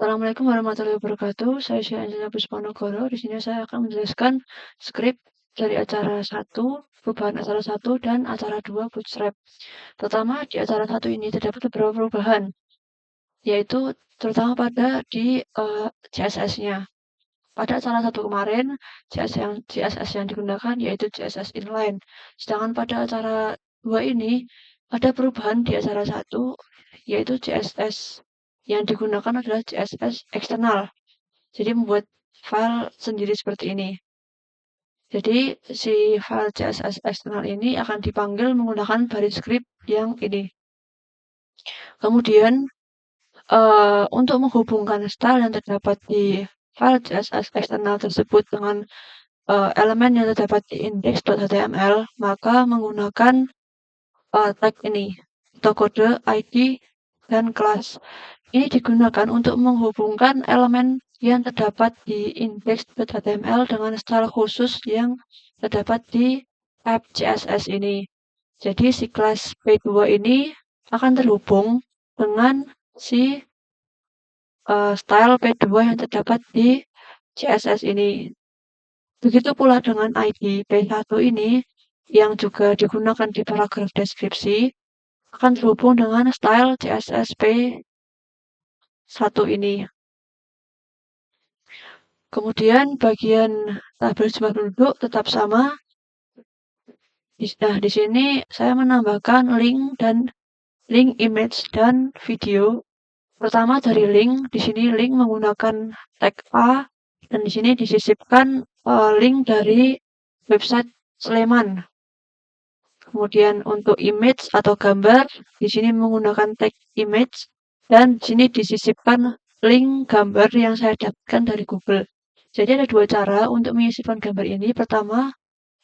Assalamualaikum warahmatullahi wabarakatuh. Saya Syah Anjana Puspanegoro. Di sini saya akan menjelaskan skrip dari acara 1, perubahan acara 1 dan acara 2 Bootstrap. Pertama, di acara 1 ini terdapat beberapa perubahan, yaitu terutama pada di CSS-nya. Pada acara 1 kemarin, CSS yang digunakan yaitu CSS inline. Sedangkan pada acara 2 ini ada perubahan di acara 1 yaitu CSS yang digunakan adalah CSS eksternal. Jadi membuat file sendiri seperti ini. Jadi si file CSS eksternal ini akan dipanggil menggunakan baris script yang ini. Kemudian untuk menghubungkan style yang terdapat di file CSS eksternal tersebut dengan elemen yang terdapat di index.html, maka menggunakan tag ini atau kode ID dan kelas. Ini digunakan untuk menghubungkan elemen yang terdapat di index.html dengan style khusus yang terdapat di tab CSS ini. Jadi si kelas P2 ini akan terhubung dengan si style P2 yang terdapat di CSS ini. Begitu pula dengan ID P1 ini yang juga digunakan di paragraf deskripsi akan terhubung dengan style CSS P1 ini. Kemudian bagian tabel jumlah penduduk tetap sama. Nah, di sini saya menambahkan link image dan video. Pertama dari link, di sini link menggunakan tag A dan di sini disisipkan link dari website Sleman. Kemudian untuk image atau gambar, di sini menggunakan tag image dan di sini disisipkan link gambar yang saya dapatkan dari Google. Jadi ada dua cara untuk menyisipkan gambar ini. Pertama,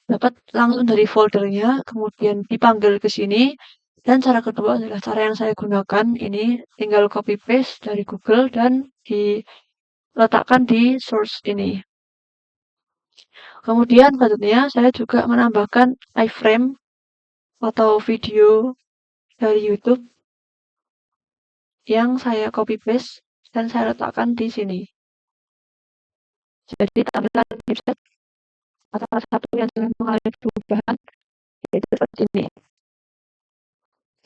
dapat langsung dari foldernya, kemudian dipanggil ke sini. Dan cara kedua adalah cara yang saya gunakan ini, tinggal copy paste dari Google dan diletakkan di source ini. Kemudian selanjutnya saya juga menambahkan iframe atau video dari YouTube yang saya copy paste dan saya letakkan di sini. Jadi tampilan website salah satu yang mengalami perubahan yaitu seperti ini.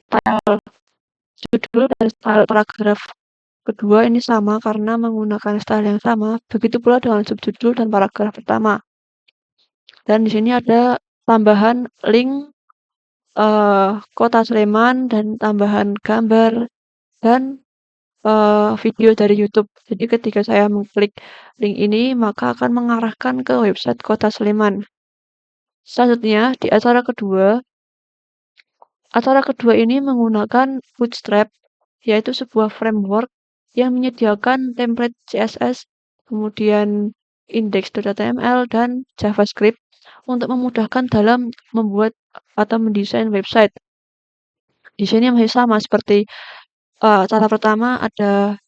Style judul dan style paragraf kedua ini sama karena menggunakan style yang sama. Begitu pula dengan subjudul dan paragraf pertama. Dan di sini ada tambahan link kota Sleman dan tambahan gambar dan video dari YouTube. Jadi ketika saya mengklik link ini, maka akan mengarahkan ke website kota Sleman. Selanjutnya, di acara kedua ini menggunakan Bootstrap, yaitu sebuah framework yang menyediakan template CSS, kemudian index.html, dan JavaScript untuk memudahkan dalam membuat atau mendesain website. Di sini masih sama seperti cara pertama ada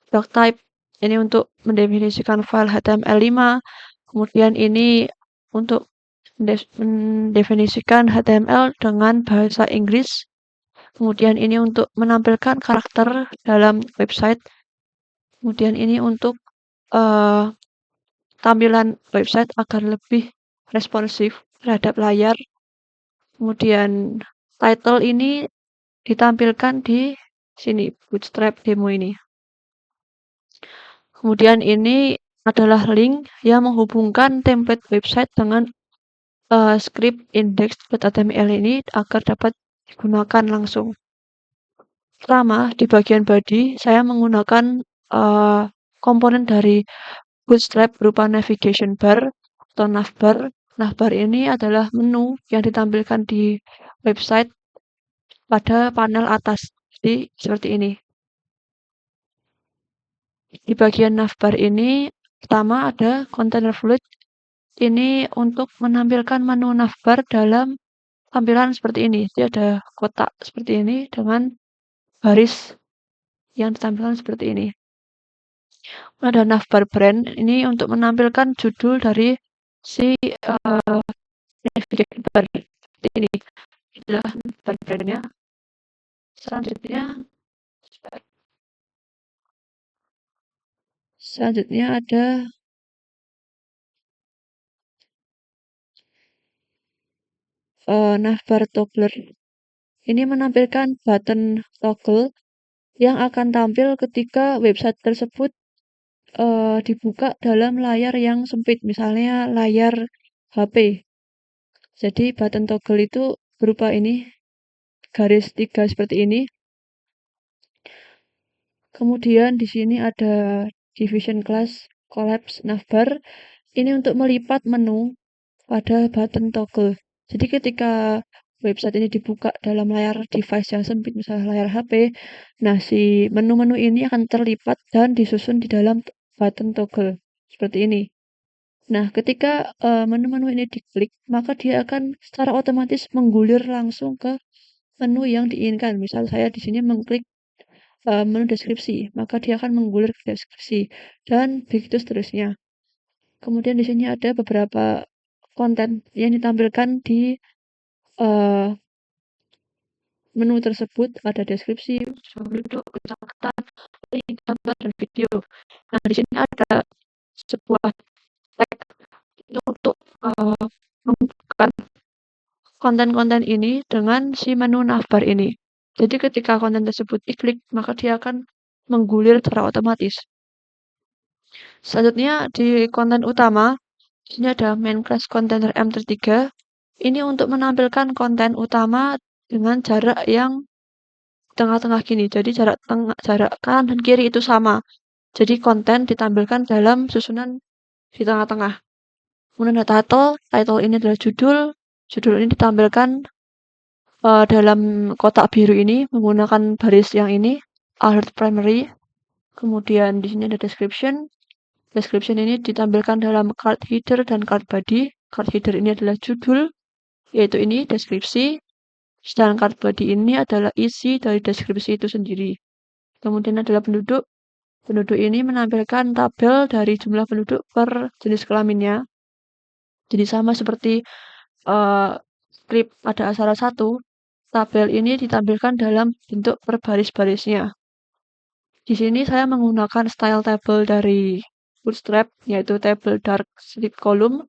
block type, ini untuk mendefinisikan file HTML5, kemudian ini untuk mendefinisikan HTML dengan bahasa Inggris, kemudian ini untuk menampilkan karakter dalam website, kemudian ini untuk tampilan website agar lebih responsif terhadap layar, kemudian title ini ditampilkan di sini, Bootstrap demo ini. Kemudian ini adalah link yang menghubungkan template website dengan script index.html ini agar dapat digunakan langsung. Pertama, di bagian body, saya menggunakan komponen dari Bootstrap berupa navigation bar atau navbar. Navbar ini adalah menu yang ditampilkan di website pada panel atas. Jadi, seperti ini. Di bagian navbar ini, pertama ada container fluid. Ini untuk menampilkan menu navbar dalam tampilan seperti ini. Jadi ada kotak seperti ini dengan baris yang ditampilkan seperti ini. Ada navbar brand, ini untuk menampilkan judul dari si navigation bar seperti ini. Inilah navbar brandnya. Selanjutnya Selanjutnya ada navbar toggler. Ini menampilkan button toggle yang akan tampil ketika website tersebut dibuka dalam layar yang sempit, misalnya layar HP. Jadi button toggle itu berupa ini, garis 3 seperti ini. Kemudian di sini ada division class collapse navbar. Ini untuk melipat menu pada button toggle. Jadi ketika website ini dibuka dalam layar device yang sempit, misalnya layar HP, nah si menu-menu ini akan terlipat dan disusun di dalam button toggle seperti ini. Nah, ketika menu-menu ini diklik, maka dia akan secara otomatis menggulir langsung ke menu yang diinginkan. Misal saya di sini mengklik menu deskripsi, maka dia akan menggulir ke deskripsi dan begitu seterusnya. Kemudian di sini ada beberapa konten yang ditampilkan di uh, menu tersebut, ada deskripsi, penduduk, kecamatan, link, gambar, dan video. Nah, di sini ada sebuah tag untuk menghubungkan konten-konten ini dengan si menu navbar ini. Jadi ketika konten tersebut diklik, maka dia akan menggulir secara otomatis. Selanjutnya di konten utama, di sini ada main class container M3. Ini untuk menampilkan konten utama dengan jarak yang tengah-tengah gini. Jadi jarak kanan dan kiri itu sama. Jadi konten ditampilkan dalam susunan di tengah-tengah. Kemudian ada title ini adalah judul ini ditampilkan dalam kotak biru ini menggunakan baris yang ini, alert primary. Kemudian di sini ada description. Description ini ditampilkan dalam card header dan card body. Card header ini adalah judul, yaitu ini deskripsi. Sedangkan card body ini adalah isi dari deskripsi itu sendiri. Kemudian adalah penduduk. Penduduk ini menampilkan tabel dari jumlah penduduk per jenis kelaminnya. Jadi sama seperti skrip pada aksara 1, tabel ini ditampilkan dalam bentuk per baris-barisnya. Di sini saya menggunakan style table dari Bootstrap, yaitu table dark split column.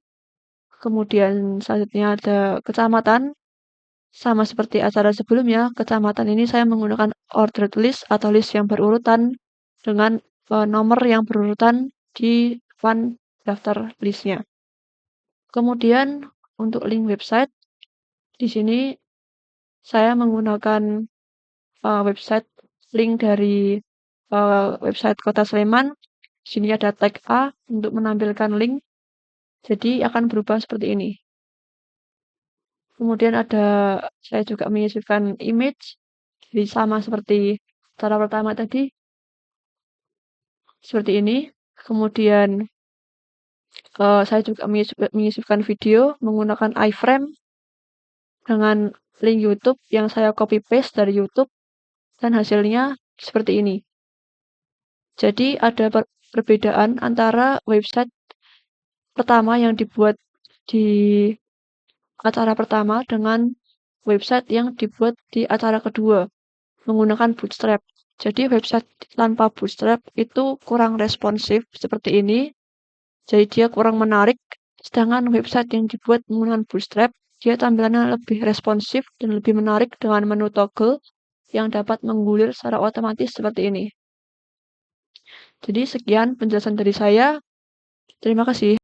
Kemudian selanjutnya ada kecamatan. Sama seperti acara sebelumnya, kecamatan ini saya menggunakan ordered list atau list yang berurutan dengan nomor yang berurutan di depan daftar listnya. Kemudian untuk link website, di sini saya menggunakan website link dari website Kota Sleman. Di sini ada tag A untuk menampilkan link. Jadi akan berubah seperti ini. Kemudian saya juga menyisipkan image. Jadi sama seperti cara pertama tadi. Seperti ini. Kemudian saya juga menyisipkan video menggunakan iframe dengan link YouTube yang saya copy paste dari YouTube dan hasilnya seperti ini. Jadi ada perbedaan antara website pertama yang dibuat di acara pertama dengan website yang dibuat di acara kedua menggunakan Bootstrap. Jadi website tanpa Bootstrap itu kurang responsif seperti ini. Jadi dia kurang menarik. Sedangkan website yang dibuat menggunakan Bootstrap, dia tampilannya lebih responsif dan lebih menarik dengan menu toggle yang dapat menggulir secara otomatis seperti ini. Jadi sekian penjelasan dari saya. Terima kasih.